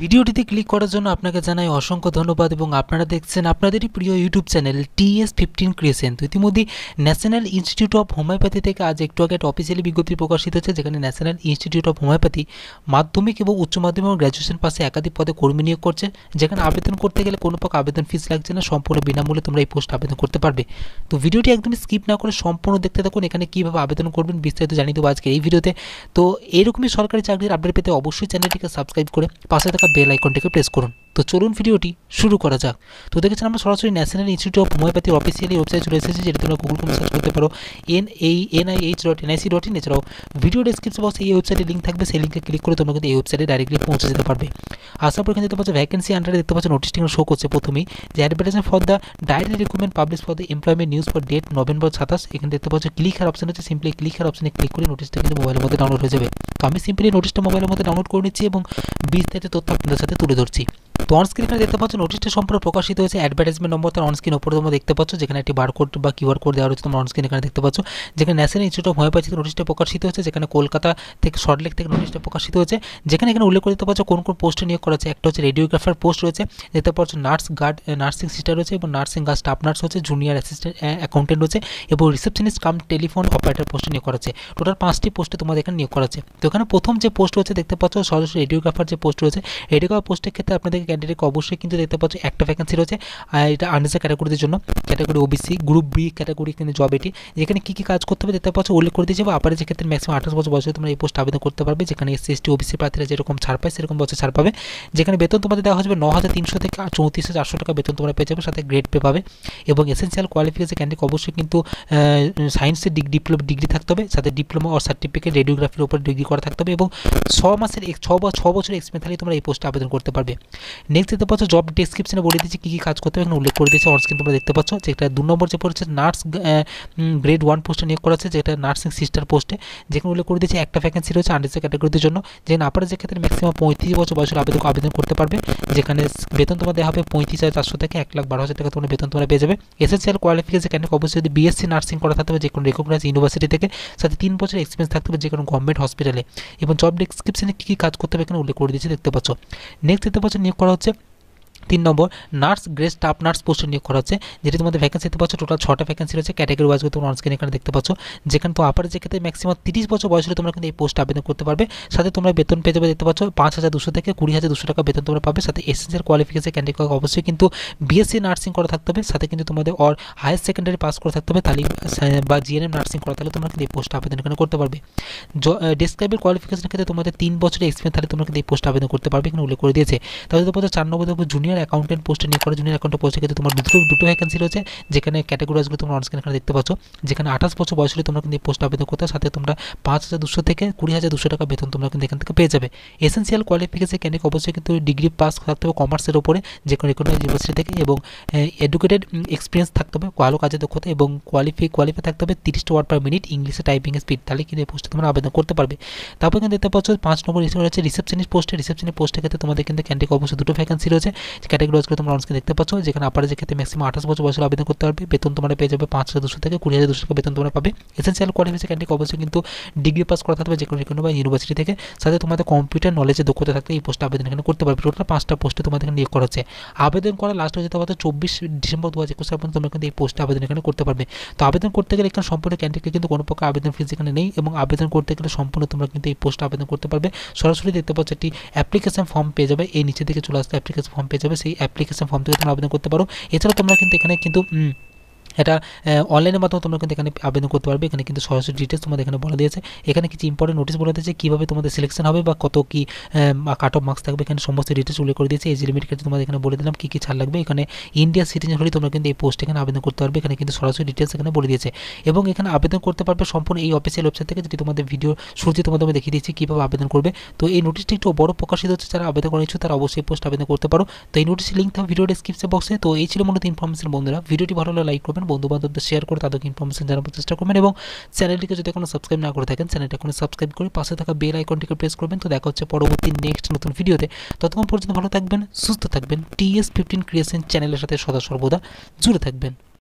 ভিডিওটিতে ক্লিক করার জন্য আপনাকে জানাই অসংখ্য ধন্যবাদ এবং আপনারা দেখছেন আপনাদেরই প্রিয় ইউটিউব চ্যানেল TS15 ক্রিয়েশন। তো ইতিমধ্যে ন্যাশনাল ইনস্টিটিউট অফ হোমিওপ্যাথি থেকে আজ একটু আগে একটা অফিসিয়ালি বিজ্ঞপ্তি প্রকাশিত হয়েছে, যেখানে ন্যাশনাল ইনস্টিটিউট অফ হোমিওপ্যাথি মাধ্যমিক এবং উচ্চ মাধ্যমিক এবং গ্র্যাজুয়েশন পাশে একাধিক পদে কর্মী নিয়োগ করছে, যেখানে আবেদন করতে গেলে কোনো প্রকার আবেদন ফিস লাগছে না, সম্পূর্ণ বিনামূল্যে তোমরা এই পোস্ট আবেদন করতে পারবে। তো ভিডিওটি একদমই স্কিপ না করে সম্পূর্ণ দেখতে থাকুন, এখানে কীভাবে আবেদন করবেন বিস্তারিত জানিয়ে দেবো আজকে এই ভিডিওতে। তো এরকমই সরকারি চাকরির আপডেট পেতে অবশ্যই চ্যানেলটিকে সাবস্ক্রাইব করে পাশে থাকা বেল আইকনটিকে প্রেস করুন। তো চলুন ভিডিওটি শুরু করা যাক। তো দেখেছেন আমরা সরাসরি ন্যাশনাল ইনস্টিটিউট অফ হোমিওপ্যাথির অফিসিয়ালি ওয়েবসাইট চলে এসেছি, যেটা তোমরা গুগল ক্রোমে সার্চ করতে পারো nih.nic.in। এছাড়াও ভিডিও ডেসক্রিপশন বক্সে এই ওয়েবসাইটের লিঙ্ক থাকবে, সেই লিঙ্কে ক্লিক করে তোমরা কিন্তু এই ওয়েবসাইটে ডাইরেক্টলি পৌঁছে যেতে পারবে। আসার পর এখানে দেখতে পাচ্ছ ভ্যাকেন্সি আন্ডারে দেখতে পাচ্ছ নোটিশটি শো করছে প্রথমেই, যে advertisement for the diary recruitment publish for the employment news for date November 27। এখানে দেখতে পাচ্ছ ক্লিক হেয়ার অপশন আছে, সিম্পলি ক্লিক হেয়ার অপশনে ক্লিক করে নোটিশটা কিন্তু মোবাইলের মধ্যে ডাউনলোড হয়ে যাবে। তো আমি সিম্পলি নোটিশটা মোবাইলের মধ্যে ডাউনলোড করে নিচ্ছি এবং বিস্তারিত তথ্য আপনাদের সাথে তুলে ধরছি। তো অনস্ক্রিন এখানে দেখতে পাচ্ছ নোটিশটা সম্পূর্ণ প্রকাশিত হয়েছে, অ্যাডভার্টাইজমেন্ট নম্বর তার অনস্ক্রিন ওপরে তোমরা দেখতে পাচ্ছ, যেখানে একটি বারকোড বা কিউআর কোড দেওয়া রয়েছে তোমরা অনস্ক্রিন এখানে দেখতে পাচ্ছ, যেখানে ন্যাশনাল ইনস্টিটিউট অফ হোমিওপ্যাথি নোটিশটা প্রকাশিত হয়েছে, যেখানে কলকাতা থেকে সল্টলেক থেকে নোটিশটা প্রকাশিত হয়েছে, যেখানে এখানে উল্লেখ করে দিতে পারছো কোন কোন পোস্টে নিয়োগ করা হচ্ছে। একটা হচ্ছে রেডিওগ্রাফার পোস্ট রয়েছে, দেখতে পাচ্ছ নার্স গার্ড নার্সিং সিস্টার রয়েছে এবং নার্সিং গার্ড স্টাফ নার্স হচ্ছে, জুনিয়র অ্যাসিস্ট্যান্ট অ্যাকাউন্টেন্ট রয়েছে এবং রিসেপশনিস্ট কাম টেলিফোন অপারেটর পোস্টে নিয়োগ করা হচ্ছে। টোটাল 5টি পোস্টে তোমাদের এখানে নিয়োগ করা হচ্ছে। তো এখানে প্রথম যে পোস্ট রয়েছে দেখতে পাচ্ছ সরাসরি রেডিওগ্রাফার যে পোস্ট রয়েছে, রেডিওগ্রাফার পোস্টের ক্ষেত্রে আপনাদের ক্যান্ডিডেটকে অবশ্যই কিন্তু দেখতে পাচ্ছ একটা ভ্যাকেন্সি রয়েছে, এটা আনরিজার্ভ ক্যাটাগরিদের জন্য, category OBC group B category কিন্তু জব এটি, যেখানে কী কী কাজ করতে হবে দেখতে পাচ্ছ উল্লেখ করে দিয়েছে। বা আপারে যে ক্ষেত্রে ম্যাক্সিমাম 28 বছর বয়সে তোমরা এই পোস্ট আবেদন করতে পারবে, যেখানে এসসি এসটি ওবিসি প্রার্থীরা যেরকম ছাড় পায় সেরকম বছর ছাড় পাবে, যেখানে বেতন তোমাদের দেওয়া হবে 9,300 থেকে 34,400 টাকা বেতন তোমরা পেয়ে যাবে, সাথে গ্রেড পে পাবে এবং এসেন্সিয়াল কোয়ালিফিকেশন ক্যান্ডিডেট অবশ্যই কিন্তু সায়েন্সের ডিগ্রি থাকতে হবে, সাথে ডিপ্লোমা ও সার্টিফিকেট রেডিওগ্রাফির উপর ডিগ্রি করা থাকতে হবে এবং 6 বছরের এক্সপিরিয়েন্স থাকলে তোমরা এই পোস্টে আবেদন করতে পারবে। নেক্সট দেখতে পাচ্ছ জব ডেসক্রিপশনে বলে দিচ্ছি কী কী কাজ করতে হবে, এখানে উল্লেখ করে দিয়েছে অনস্ক্রিন তোমরা দেখতে পাচ্ছ। যেটা 2 নম্বর যে পড়ছে নার্স গ্রেড 1 পোস্টে নিয়োগ করা হচ্ছে, যেটা নার্সিং সিস্টার পোস্টে, যেখানে উল্লেখ করে দিয়েছে একটা ভ্যাকেন্সি রয়েছে আনরিজার্ভ ক্যাটাগরিদের জন্য, যেখানে আপনারা যে ক্ষেত্রে ম্যাক্সিমাম 35 বছর বয়সের আবেদন করতে পারবে, যেখানে বেতন তোমার দেওয়া হবে 35,400 থেকে 1,12,000 টাকা তোমরা বেতন তোমরা পেয়ে যাবে। এসেন্সিয়াল কোয়ালিফিকেশন ক্যান্ডিডেট অবশ্যই যদি বিএসসি নার্সিং করা থাকতে হবে যে কোনো রেকগনাইজ ইউনিভার্সিটি থেকে, সাথে 3 বছরের এক্সপিরিয়েন্স থাকতে হবে যে কোনো গভর্নমেন্ট হসপিটালে, এবং জব ডেসক্রিপশনে কী কী কাজ করতে হবে এখানে উল্লেখ করে দিয়েছে দেখতে পাচ্ছ। নেক্সট দেখতে পাচ্ছ নিয়োগ করা হচ্ছে 3 নম্বর নার্স গ্রেড স্টাফ নার্স পোস্টে নিয়োগ করা হচ্ছে, যেটি তোমাদের ভ্যাকেন্সি দেখতে পাচ্ছ টোটাল 6টা ভ্যাকেন্সি রয়েছে, ক্যাটাগরি ওয়াইজ তোমরা অনস্ক্রিন এখানে দেখতে পাচ্ছ, যেখানে তো আপার যে ক্ষেত্রে ম্যাক্সিমাম 30 বছর বয়স হলে তোমরা কিন্তু এই পোস্টে আবেদন করতে পারবে, সাথে তোমরা বেতন পেয়ে যাবে দেখতে পাচ্ছ 5,200 থেকে 20,200 টাকা বেতন তোমরা পাবে, সাথে এসেন্সিয়াল কোয়ালিফিকেশন ক্যান্ডিডেট অবশ্যই কিন্তু বিএসসি নার্সিং করা থাকতে হবে, সাথে কিন্তু তোমাদের হায়ার সেকেন্ডারি পাস করা থাকতে হবে তাহলে বা জিএনএম নার্সিং করা থাকলে তোমরা কিন্তু এই পোস্টে আবেদন এখানে করতে পারবে। ডেসক্রাইবের কোয়ালিফিকেশনের ক্ষেত্রে তোমাদের 3 বছরের এক্সপিরিয়েন্স থাকলে তোমরা কিন্তু এই পোস্টে আবেদন করতে পারবে, এখানে উল্লেখ করে দিয়েছে। তাহলে দেখতে পাচ্ছ 4 নম্বর জুনিয়র অ্যাকাউন্টেন্ট পোস্টে নিয়োগ করা, জুনিয়র অ্যাকাউন্টেন্ট পোস্টের ক্ষেত্রে তোমার দুটো ভ্যাকেন্সি রয়েছে, যেখানে ক্যাটাগরিজগুলো তোমরা অনস্ক্রিন এখানে দেখতে পাচ্ছ, যেখানে 28 বছর বয়স হলে তোমরা কিন্তু এই পোস্টে আবেদন করতে, সাথে তোমরা 5,200 থেকে 20,200 টাকা বেতন তোমরা কিন্তু এখান থেকে পেয়ে যাবে। এসেন্সিয়াল কোয়ালিফিকেশন ক্যান্ডিডেট অবশ্যই কিন্তু ডিগ্রি পাস থাকতে হবে কমার্সের উপরে যে কোনো রেকগনাইজড ইউনিভার্সিটি থেকে, এবং এডুকেটেড এক্সপিরিয়েন্স থাকতে হবে, ভালো কাজে দক্ষতা এবং কোয়ালিফাই থাকতে হবে 30 ওয়ার্ড পার মিনিট ইংলিশে টাইপিং স্পিড, তাহলে কিন্তু এই পোস্টে তোমরা আবেদন করতে পারবে। তারপর কিন্তু দেখতে পাচ্ছ 5 নম্বর রয়েছে রিসেপশনিস্ট পোস্টের ক্ষেত্রে তোমাদের কিন্তু ক্যান্ডিডেট অবশ্যই 2টো ভ্যাকেন্সি রয়েছে, ক্যাটাগরি ওয়াইজগুলো তোমরা অনস্ক্রিন দেখতে পাচ্ছ, যেখানে আপারে যে ক্ষেত্রে ম্যাক্সিমাম 28 বছর বয়সে আবেদন করতে পারবে, বেতন তোমরা পেয়ে যাবে 5,200 থেকে 20,200 টাকা বেতন তোমরা পাবে। এসেন্সিয়াল কোয়ালিফিকেশন ক্যান্ডিডেট অবশ্যই কিন্তু ডিগ্রি পাস করা থাকবে যে কোনো বা ইউনিভার্সিটি থেকে, সাথে তোমাদের কম্পিউটার নলেজে দক্ষতা থাকতে এই পোস্টে আবেদন এখানে করতে পারবে। টোটাল 5টা পোস্টে তোমাদের এখানে নিয়োগ করা হচ্ছে। আবেদন করা লাস্ট হয়ে যেতে পারতো 24 ডিসেম্বর 2021 পর্যন্ত তোমরা কিন্তু এই পোস্টে আবেদন এখানে করতে পারবে। তো আবেদন করতে গেলে এখানে সম্পূর্ণ ক্যান্ডিডেটকে কিন্তু কোনো প্রকার আবেদন ফিস এখানে নেই, এবং আবেদন করতে গেলে সম্পূর্ণ তোমরা কিন্তু এই পোস্টে আবেদন করতে পারবে। সরাসরি দেখতে পাচ্ছ একটি অ্যাপ্লিকেশন ফর্ম পেয়ে যাবে, এই নিচের দিকে চলে আসতে অ্যাপ্লিকেশন ফর্ম পেয়ে যাবে, সেই অ্যাপ্লিকেশন ফর্ম থেকে তোমরা আবেদন করতে পারো। এছাড়াও তোমরা কিন্তু এখানে কিন্তু এটা অনলাইনের মাধ্যমে তোমরা কিন্তু এখানে আবেদন করতে পারবে। এখানে কিন্তু সরাসরি ডিটেলস তোমাদের এখানে বলা দিয়েছে, এখানে কিছু ইম্পর্টেন্ট নোটিশ বলে দিয়েছে কীভাবে তোমাদের সিলেকশন হবে বা কত কী কাট অফ মার্কস থাকবে, এখানে সমস্ত ডিটেলস উল্লেখ করে দিয়েছে। এজ লিমিট ক্ষেত্রে তোমাদের এখানে বলে দিলাম কী কী ছাড় লাগবে। এখানে ইন্ডিয়া সিটিজেন হলে তোমরা কিন্তু এই পোস্ট এখানে আবেদন করতে পারবে, এখানে কিন্তু সরাসরি ডিটেলস এখানে বলে দিয়েছে, এবং এখানে আবেদন করতে পারবে সম্পূর্ণ এই অফিসিয়াল ওয়েবসাইট থেকে, যেটি তোমাদের ভিডিও শুরুতে তোমাদের আমি দেখিয়ে দিয়েছি কীভাবে আবেদন করবে। তো এই নোটিশটি একটু বড় প্রকাশিত হচ্ছে, যারা আবেদন করার ইচ্ছুক তারা অবশ্যই পোস্ট আবেদন করতে পারো। তো এই নোটিশের লিঙ্ক থাকবে ভিডিও ডেসক্রিপশন বক্সে। তো এই ছিল মূলত ইনফরমেশন বন্ধুরা, ভিডিওটি ভালো লাগলে লাইক করবেন, বন্ধু বান্ধবদের শেয়ার করে তাদেরকে ইনফরমেশন জানানোর চেষ্টা করবেন, এবং চ্যানেলটিকে যদি এখনো সাবস্ক্রাইব না করে থাকেন চ্যানেলটা এখন সাবস্ক্রাইব করে পাশে থাকা বেল আইকনটিকে প্রেস করবেন। তো দেখা হচ্ছে পরবর্তী নেক্সট নতুন ভিডিওতে। ততক্ষণ পর্যন্ত ভালো থাকবেন, সুস্থ থাকবেন, TS15 ক্রিয়েশন চ্যানেলের সাথে সদা সর্বদা জুড়ে থাকবেন।